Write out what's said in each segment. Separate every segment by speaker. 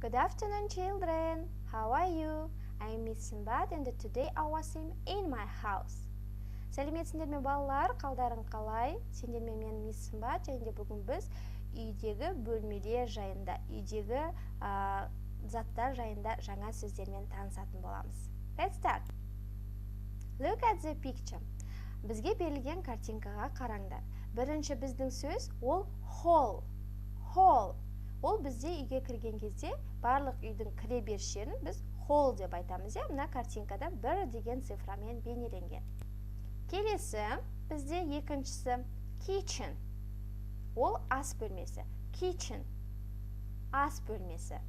Speaker 1: Good afternoon, children. How are you? I'm Miss Sinbad and today I was in my house. Сәлеметсіңдер ме балалар, қалдарың қалай? Сендермен мен Miss Sinbad және бүгін біз үйдегі бөлмелер жайында, үйдегі заттар жайында жаңа сөздермен танысатын боламыз. Let's start. Look at the picture. Бізге берілген картинкаға қараңдар. Бірінші біздің сөз ол hall. Hall. Ол бізде үйге кірген кезде барлық үйдің кіре беріс жерін біз hall деп айтамыз. Мына картинкада 1 деген цифрамен бейнеленген. Келесі бізде екіншісі kitchen. Ол ас бөлмесі. Kitchen. Ас бөлмесі.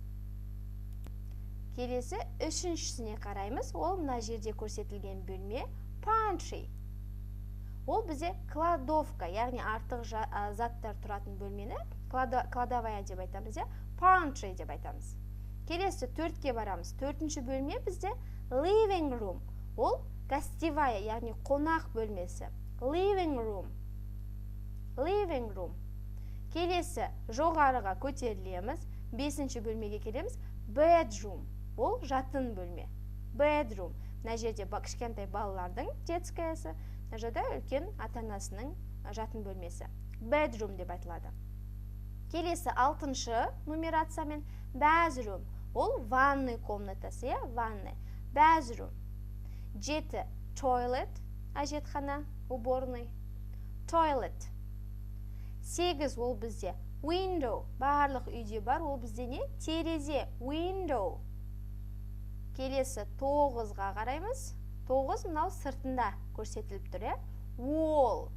Speaker 1: Келесі үшіншісіне қараймыз. Ол мына жерде көрсетілген бөлме pantry. Ол бізде кладовка, яғни артық заттар тұратын бөлмені кладовая деп айтамыз, pantry деп айтамыз. Келесі төртке барамыз. Төртінші бөлме бізде living room. Ол гостевая, яғни қонақ бөлмесі. Living room. Living room. Келесі жоғарыға көтерілеміз. Бесінші бөлмеге келеміз. Bedroom. Ол жатын бөлме. Bedroom. Мына жерде кішкентай балалардың детскаясы, мына жерде үлкен ата-анасының жатын бөлмесі. Bedroom деп айтылады. Келесі алтыншы нумерациямен bathroom. Ол ванный комнатасы, ванный. Bathroom. 7 toilet, әжетхана, уборный. Toilet. 8 ол бізде window, барлық үйде бар, ол бізде не? Терезе, window. Келесі 9-ға қараймыз. 9 мынау сыртында көрсетіліп тұр, wall.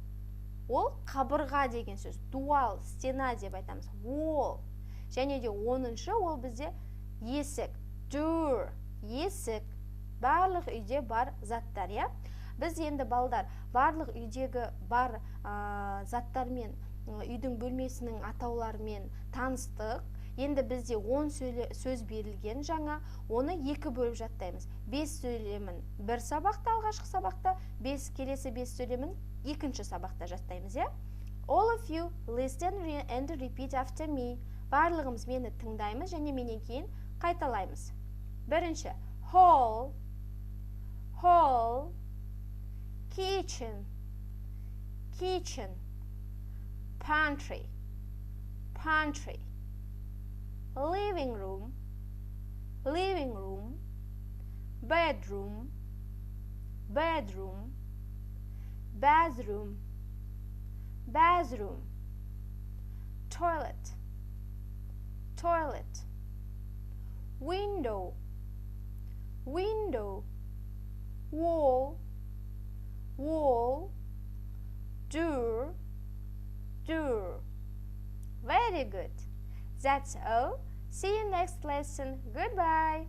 Speaker 1: Ол қабырға деген сөз. Dual, стена деп айтамыз. Wall. Және де 10-шы ол бізде есік. Door, есік. Барлық үйде бар заттар, Біз енді балдар барлық үйдегі бар заттармен, үйдің бөлмесінің атауларымен таныстық. Енді бізде 10 сөз берілген жаңа, оны 2 бөліп жаттаймыз. 5 сөйлемін бір сабақта, алғашқы сабақта, келесі 5 сөйлемін екінші сабақта жаттаймыз, All of you listen and repeat after me. Барлығымыз мені тыңдаймыз және менен кейін қайталаймыз. Бірінші, hall, hall, kitchen, kitchen, pantry, pantry, living room, living room, bedroom, bedroom, bathroom, bathroom, toilet, toilet, window, window, wall, wall, door, door. Very good. That's all. See you next lesson. Goodbye.